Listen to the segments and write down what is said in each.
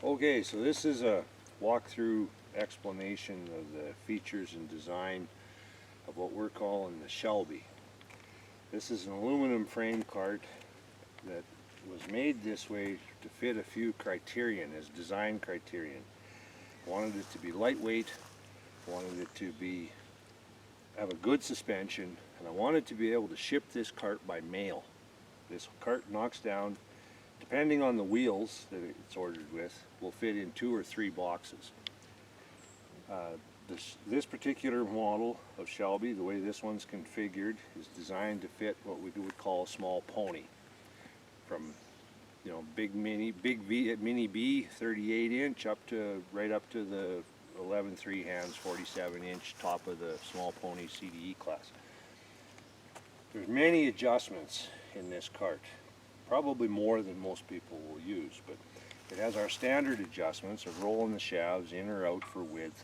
Okay, so this is a walkthrough explanation of the features and design of what we're calling the Shelby. This is an aluminum frame cart that was made this way to fit a few criterion as design criterion. Wanted it to be lightweight, wanted it to have a good suspension, and I wanted to be able to ship this cart by mail. This cart knocks down, depending on the wheels that it's ordered with, will fit in 2 or 3 boxes. This particular model of Shelby, the way this one's configured, is designed to fit what we would call a small pony. From mini B 38 inch up to right up to the 11 3 hands 47 inch top of the small pony CDE class. There's many adjustments in this cart, probably more than most people will use, but it has our standard adjustments of rolling the shafts in or out for width,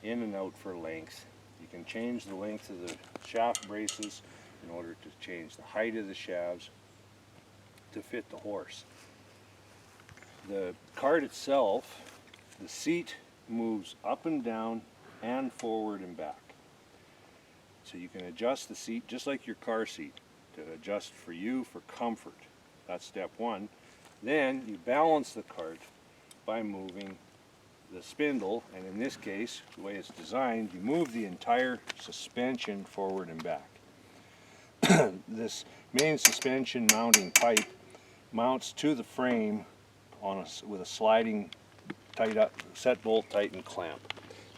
in and out for length. You can change the length of the shaft braces in order to change the height of the shafts to fit the horse. The cart itself, the seat moves up and down and forward and back. So you can adjust the seat just like your car seat to adjust for you for comfort. That's step one. Then you balance the cart by moving the spindle, and in this case, the way it's designed, you move the entire suspension forward and back. This main suspension mounting pipe mounts to the frame with a sliding set bolt tighten clamp.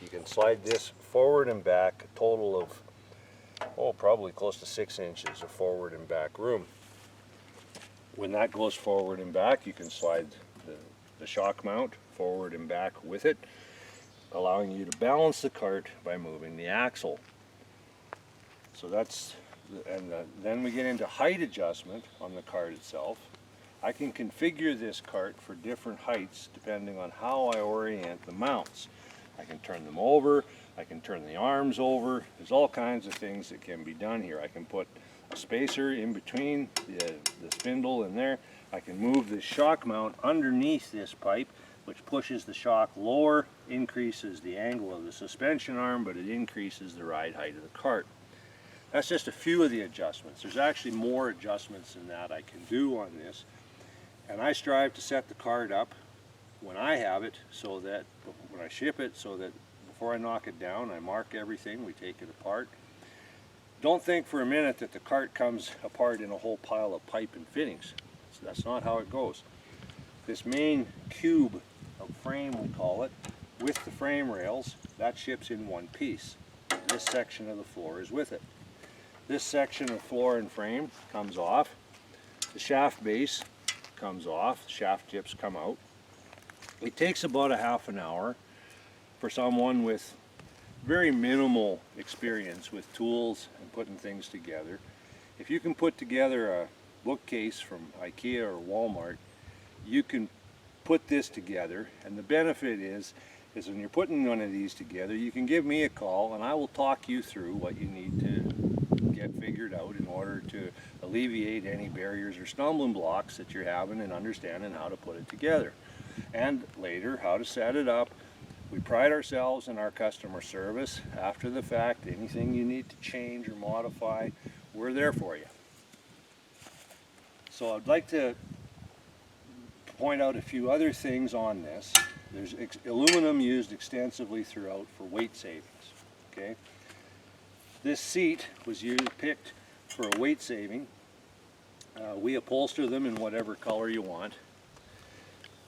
You can slide this forward and back a total of probably close to 6 inches of forward and back room. When that goes forward and back, you can slide the shock mount forward and back with it, allowing you to balance the cart by moving the axle. So then we get into height adjustment on the cart itself. I can configure this cart for different heights depending on how I orient the mounts. I can turn them over, I can turn the arms over. There's all kinds of things that can be done here. I can put a spacer in between the spindle and there. I can move the shock mount underneath this pipe, which pushes the shock lower, increases the angle of the suspension arm, but it increases the ride height of the cart. That's just a few of the adjustments. There's actually more adjustments than that I can do on this. And I strive to set the cart up when I have it, so that when I ship it, so that before I knock it down, I mark everything, we take it apart. Don't think for a minute that the cart comes apart in a whole pile of pipe and fittings. So that's not how it goes. This main cube of frame, we call it, with the frame rails, that ships in one piece. This section of the floor is with it. This section of floor and frame comes off. The shaft base comes off, the shaft tips come out. It takes about a half an hour for someone with very minimal experience with tools and putting things together. If you can put together a bookcase from IKEA or Walmart, you can put this together, and the benefit is when you're putting one of these together, you can give me a call and I will talk you through what you need to get figured out in order to alleviate any barriers or stumbling blocks that you're having in understanding how to put it together. And later, how to set it up. We pride ourselves in our customer service. After the fact, anything you need to change or modify, we're there for you. So I'd like to point out a few other things on this. There's aluminum used extensively throughout for weight savings. Okay? This seat was picked for a weight saving. We upholster them in whatever color you want.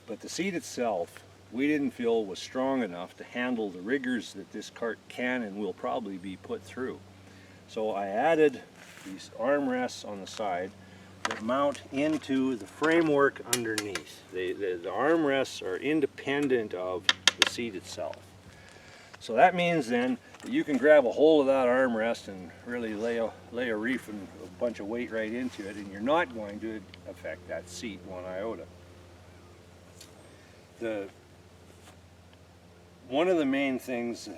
But the seat itself, we didn't feel was strong enough to handle the rigors that this cart can and will probably be put through. So I added these armrests on the side that mount into the framework underneath. The armrests are independent of the seat itself. So that means then that you can grab a hold of that armrest and really lay a reef and a bunch of weight right into it, and you're not going to affect that seat one iota. One of the main things,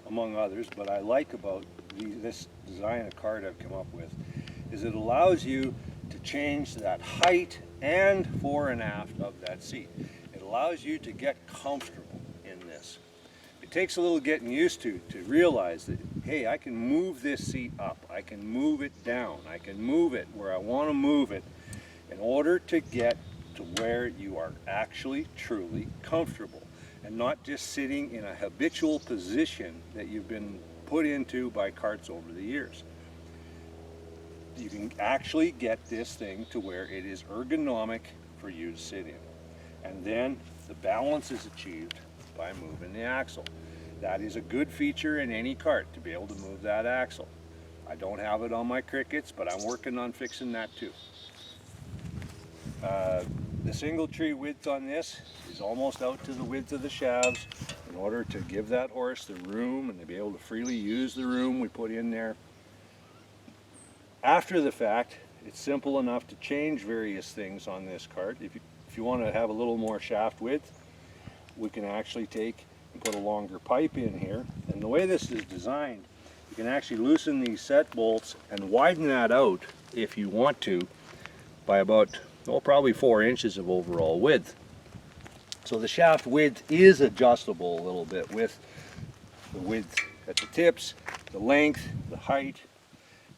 among others, but I like about this design of cart I've come up with, is it allows you to change that height and fore and aft of that seat. It allows you to get comfortable in this. It takes a little getting used to realize that, hey, I can move this seat up, I can move it down, I can move it where I want to move it in order to get to where you are actually truly comfortable and not just sitting in a habitual position that you've been put into by carts over the years. You can actually get this thing to where it is ergonomic for you to sit in. And then the balance is achieved by moving the axle. That is a good feature in any cart, to be able to move that axle. I don't have it on my Crickets, but I'm working on fixing that too. The single tree width on this is almost out to the width of the shafts in order to give that horse the room and to be able to freely use the room we put in there. After the fact, it's simple enough to change various things on this cart. If you want to have a little more shaft width, we can actually take and put a longer pipe in here. And the way this is designed, you can actually loosen these set bolts and widen that out if you want to by about, well, probably 4 inches of overall width. So the shaft width is adjustable a little bit with the width at the tips, the length, the height.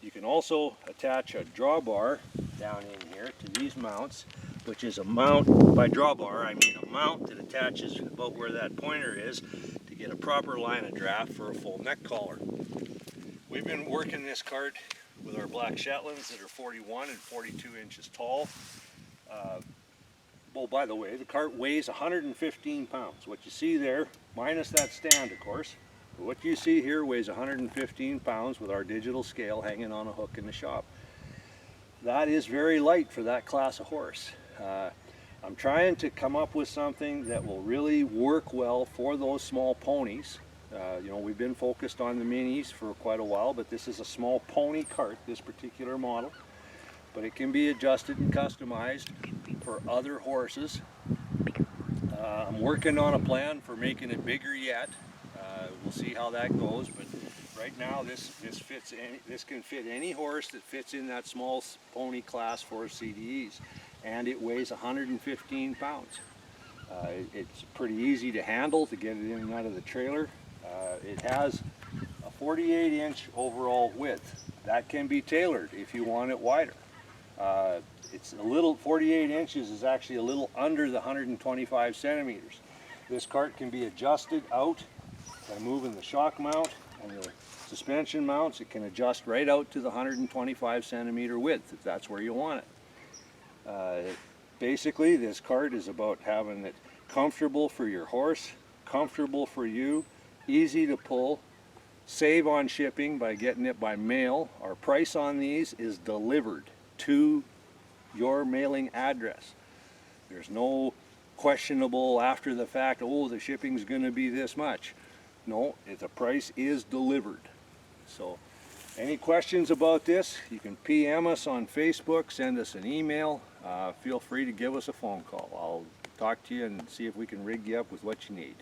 You can also attach a drawbar down in here to these mounts, which is a mount, by drawbar I mean a mount that attaches about where that pointer is to get a proper line of draft for a full neck collar. We've been working this cart with our black Shetlands that are 41 and 42 inches tall. Well, by the way, the cart weighs 115 pounds. What you see there, minus that stand of course, but what you see here weighs 115 pounds with our digital scale hanging on a hook in the shop. That is very light for that class of horse. I'm trying to come up with something that will really work well for those small ponies. You know, we've been focused on the minis for quite a while, but this is a small pony cart, this particular model. But it can be adjusted and customized for other horses. I'm working on a plan for making it bigger yet. We'll see how that goes, but right now this can fit any horse that fits in that small pony class for CDEs, and it weighs 115 pounds. It's pretty easy to handle to get it in and out of the trailer. It has a 48-inch overall width. That can be tailored if you want it wider. It's a little, 48 inches is actually a little under the 125 centimeters. This cart can be adjusted out by moving the shock mount and the suspension mounts. It can adjust right out to the 125 centimeter width if that's where you want it. Basically, this cart is about having it comfortable for your horse, comfortable for you, easy to pull, save on shipping by getting it by mail. Our price on these is delivered to your mailing address. There's no questionable after the fact, oh, the shipping's going to be this much. No, the price is delivered. So any questions about this, you can PM us on Facebook, send us an email, feel free to give us a phone call. I'll talk to you and see if we can rig you up with what you need.